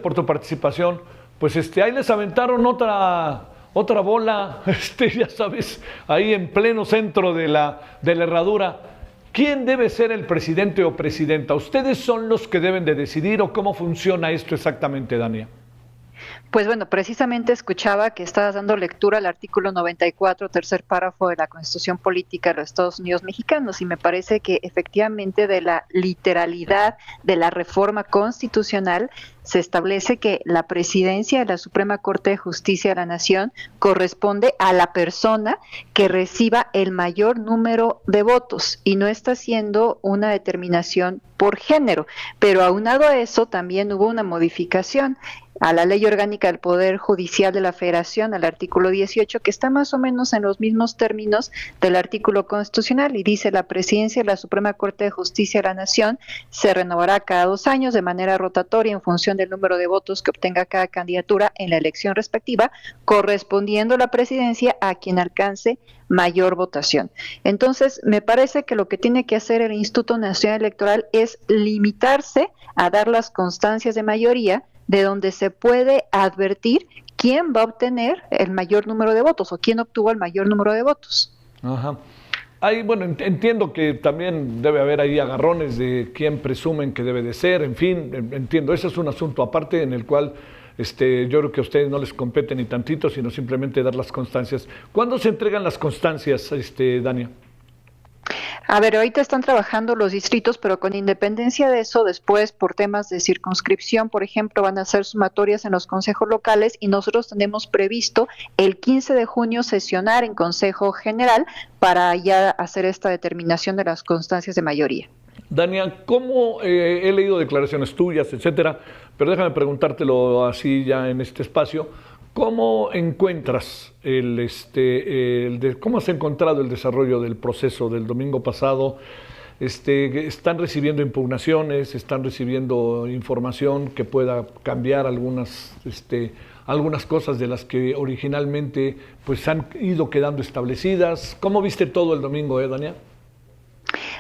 por tu participación. Pues ahí les aventaron otra bola, ya sabes, ahí en pleno centro de la herradura. ¿Quién debe ser el presidente o presidenta? ¿Ustedes son los que deben de decidir o cómo funciona esto exactamente, Dania? Pues bueno, precisamente escuchaba que estabas dando lectura al artículo 94, tercer párrafo de la Constitución Política de los Estados Unidos Mexicanos, y me parece que efectivamente de la literalidad de la reforma constitucional se establece que la presidencia de la Suprema Corte de Justicia de la Nación corresponde a la persona que reciba el mayor número de votos y no está haciendo una determinación por género, pero aunado a eso también hubo una modificación a la Ley Orgánica del Poder Judicial de la Federación, al artículo 18, que está más o menos en los mismos términos del artículo constitucional y dice: la presidencia de la Suprema Corte de Justicia de la Nación se renovará cada 2 años de manera rotatoria en función del número de votos que obtenga cada candidatura en la elección respectiva, correspondiendo la presidencia a quien alcance mayor votación. Entonces, me parece que lo que tiene que hacer el Instituto Nacional Electoral es limitarse a dar las constancias de mayoría de donde se puede advertir quién va a obtener el mayor número de votos o quién obtuvo el mayor número de votos. Ajá. Bueno, entiendo que también debe haber ahí agarrones de quién presumen que debe de ser, en fin, entiendo, ese es un asunto aparte en el cual yo creo que a ustedes no les compete ni tantito, sino simplemente dar las constancias. ¿Cuándo se entregan las constancias, Dania? A ver, ahorita están trabajando los distritos, pero con independencia de eso, después por temas de circunscripción, por ejemplo, van a hacer sumatorias en los consejos locales y nosotros tenemos previsto el 15 de junio sesionar en Consejo General para ya hacer esta determinación de las constancias de mayoría. Dania, ¿cómo he leído declaraciones tuyas, etcétera, pero déjame preguntártelo así ya en este espacio? ¿Cómo encuentras cómo has encontrado el desarrollo del proceso del domingo pasado? ¿Están recibiendo impugnaciones, están recibiendo información que pueda cambiar algunas cosas de las que originalmente pues han ido quedando establecidas? ¿Cómo viste todo el domingo, Dania?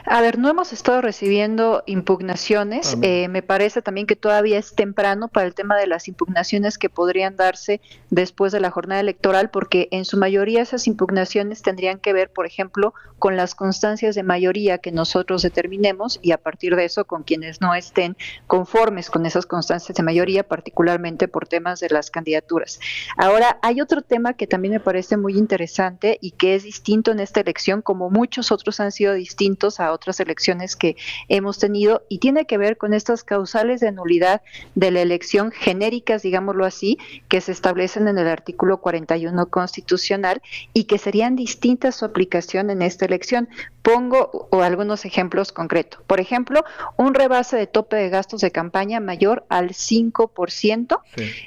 A ver, no hemos estado recibiendo impugnaciones. Me parece también que todavía es temprano para el tema de las impugnaciones que podrían darse después de la jornada electoral, porque en su mayoría esas impugnaciones tendrían que ver, por ejemplo, con las constancias de mayoría que nosotros determinemos y a partir de eso con quienes no estén conformes con esas constancias de mayoría, particularmente por temas de las candidaturas. Ahora, hay otro tema que también me parece muy interesante y que es distinto en esta elección, como muchos otros han sido distintos a otras elecciones que hemos tenido, y tiene que ver con estas causales de nulidad de la elección genéricas, digámoslo así, que se establecen en el artículo 41 constitucional y que serían distintas su aplicación en esta elección. Pongo algunos ejemplos concretos. Por ejemplo, un rebase de tope de gastos de campaña mayor al 5%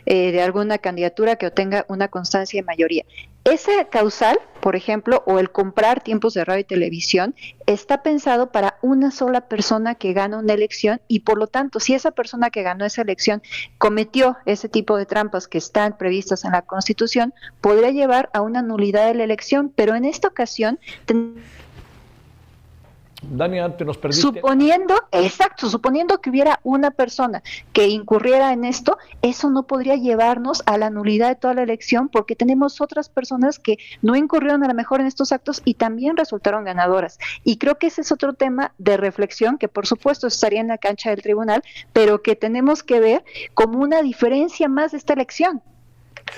de alguna candidatura que obtenga una constancia de mayoría. Ese causal, por ejemplo, o el comprar tiempos de radio y televisión, está pensado para una sola persona que gana una elección y por lo tanto, si esa persona que ganó esa elección cometió ese tipo de trampas que están previstas en la Constitución, podría llevar a una nulidad de la elección, pero en esta ocasión Dania, te nos perdiste. Suponiendo que hubiera una persona que incurriera en esto, eso no podría llevarnos a la nulidad de toda la elección porque tenemos otras personas que no incurrieron a lo mejor en estos actos y también resultaron ganadoras. Y creo que ese es otro tema de reflexión que por supuesto estaría en la cancha del tribunal, pero que tenemos que ver como una diferencia más de esta elección.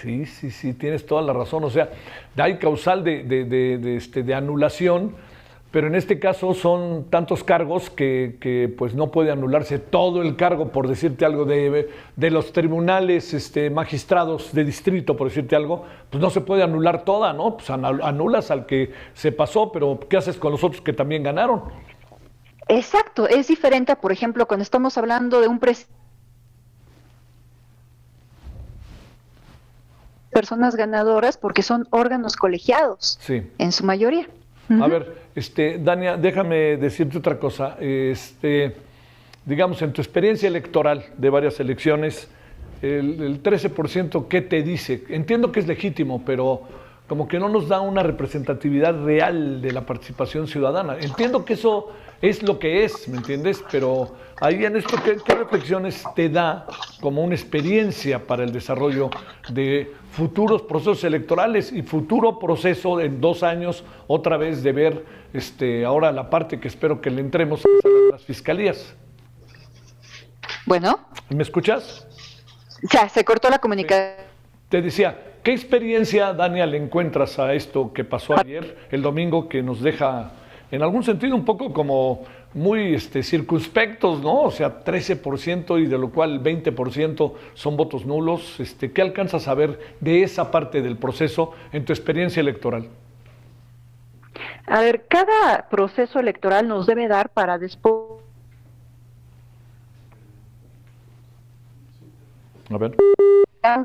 Sí, tienes toda la razón. O sea, hay causal de anulación. Pero en este caso son tantos cargos que pues no puede anularse todo el cargo, por decirte algo, de los tribunales magistrados de distrito, por decirte algo, pues no se puede anular toda, ¿no? Pues anulas al que se pasó, pero ¿qué haces con los otros que también ganaron? Exacto, es diferente, por ejemplo, cuando estamos hablando de un personas ganadoras porque son órganos colegiados, sí, en su mayoría. A ver, Dania, déjame decirte otra cosa. Digamos, en tu experiencia electoral de varias elecciones, el 13%, ¿qué te dice? Entiendo que es legítimo, pero como que no nos da una representatividad real de la participación ciudadana. Entiendo que eso es lo que es, ¿me entiendes? Pero ahí en esto, ¿qué reflexiones te da como una experiencia para el desarrollo de futuros procesos electorales y futuro proceso en 2 años, otra vez de ver ahora la parte que espero que le entremos, que son las fiscalías? Bueno. ¿Me escuchas? Ya, se cortó la comunicación. Te decía, ¿qué experiencia, Dania, le encuentras a esto que pasó ayer, el domingo, que nos deja, en algún sentido, un poco como muy circunspectos, ¿no? O sea, 13% y de lo cual 20% son votos nulos. ¿Qué alcanzas a ver de esa parte del proceso en tu experiencia electoral? A ver, cada proceso electoral nos debe dar para después... A ver.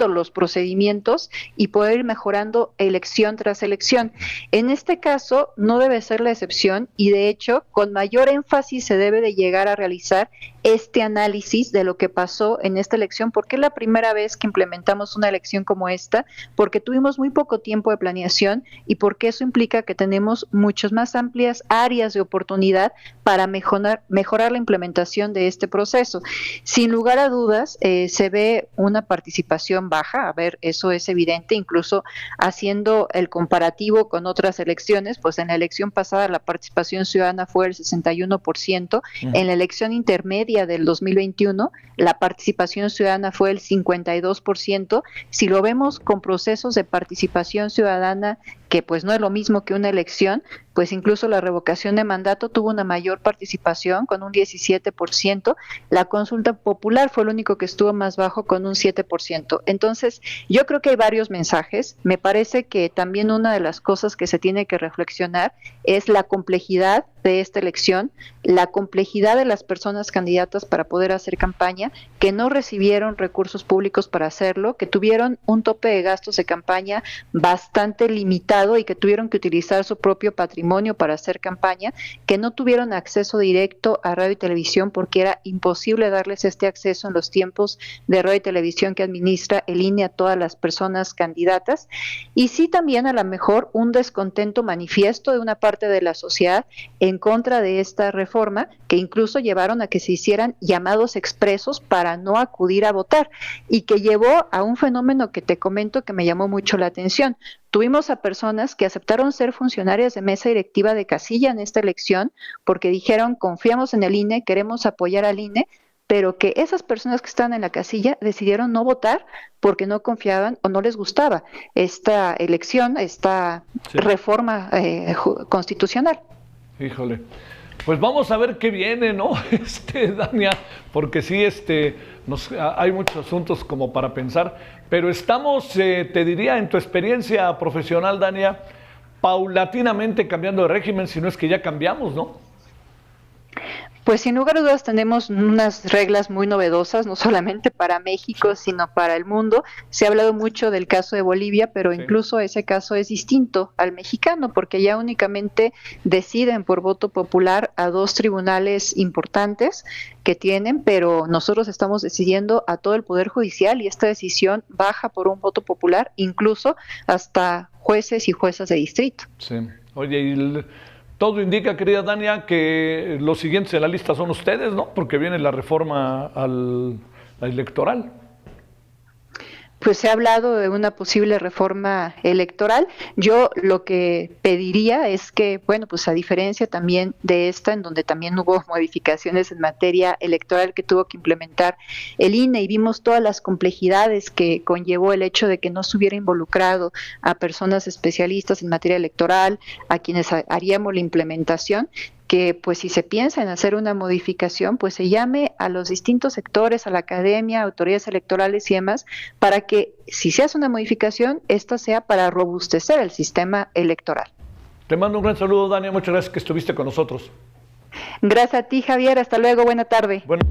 Los procedimientos y poder ir mejorando elección tras elección. En este caso no debe ser la excepción y de hecho con mayor énfasis se debe de llegar a realizar este análisis de lo que pasó en esta elección, porque es la primera vez que implementamos una elección como esta, porque tuvimos muy poco tiempo de planeación y porque eso implica que tenemos muchas más amplias áreas de oportunidad para mejorar la implementación de este proceso. Sin lugar a dudas, se ve una participación baja, a ver, eso es evidente, incluso haciendo el comparativo con otras elecciones, pues en la elección pasada la participación ciudadana fue el 61%, en la elección intermedia del 2021 la participación ciudadana fue el 52%, si lo vemos con procesos de participación ciudadana que pues no es lo mismo que una elección, pues incluso la revocación de mandato tuvo una mayor participación con un 17%, la consulta popular fue lo único que estuvo más bajo con un 7%. Entonces, yo creo que hay varios mensajes. Me parece que también una de las cosas que se tiene que reflexionar es la complejidad de esta elección, la complejidad de las personas candidatas para poder hacer campaña, que no recibieron recursos públicos para hacerlo, que tuvieron un tope de gastos de campaña bastante limitado y que tuvieron que utilizar su propio patrimonio para hacer campaña, que no tuvieron acceso directo a radio y televisión porque era imposible darles este acceso en los tiempos de radio y televisión que administra el INE a todas las personas candidatas, y sí también a lo mejor un descontento manifiesto de una parte de la sociedad en contra de esta reforma, que incluso llevaron a que se hicieran llamados expresos para no acudir a votar y que llevó a un fenómeno que te comento que me llamó mucho la atención. Tuvimos a personas que aceptaron ser funcionarias de mesa directiva de casilla en esta elección porque dijeron confiamos en el INE, queremos apoyar al INE, pero que esas personas que están en la casilla decidieron no votar porque no confiaban o no les gustaba esta elección, esta reforma constitucional. Híjole, pues vamos a ver qué viene, ¿no? Dania, porque sí, hay muchos asuntos como para pensar, pero estamos, te diría, en tu experiencia profesional, Dania, paulatinamente cambiando de régimen, si no es que ya cambiamos, ¿no? Pues sin lugar a dudas tenemos unas reglas muy novedosas, no solamente para México, sino para el mundo. Se ha hablado mucho del caso de Bolivia, pero incluso ese caso es distinto al mexicano, porque ya únicamente deciden por voto popular a 2 tribunales importantes que tienen, pero nosotros estamos decidiendo a todo el Poder Judicial y esta decisión baja por un voto popular, incluso hasta jueces y juezas de distrito. Sí, oye, todo indica, querida Dania, que los siguientes en la lista son ustedes, ¿no? Porque viene la reforma electoral. Pues se ha hablado de una posible reforma electoral. Yo lo que pediría es que, bueno, pues a diferencia también de esta, en donde también hubo modificaciones en materia electoral que tuvo que implementar el INE y vimos todas las complejidades que conllevó el hecho de que no se hubiera involucrado a personas especialistas en materia electoral, a quienes haríamos la implementación, que pues si se piensa en hacer una modificación, pues se llame a los distintos sectores, a la academia, autoridades electorales y demás, para que si se hace una modificación, esta sea para robustecer el sistema electoral. Te mando un gran saludo, Dania, muchas gracias que estuviste con nosotros. Gracias a ti, Javier, hasta luego, buena tarde. Bueno.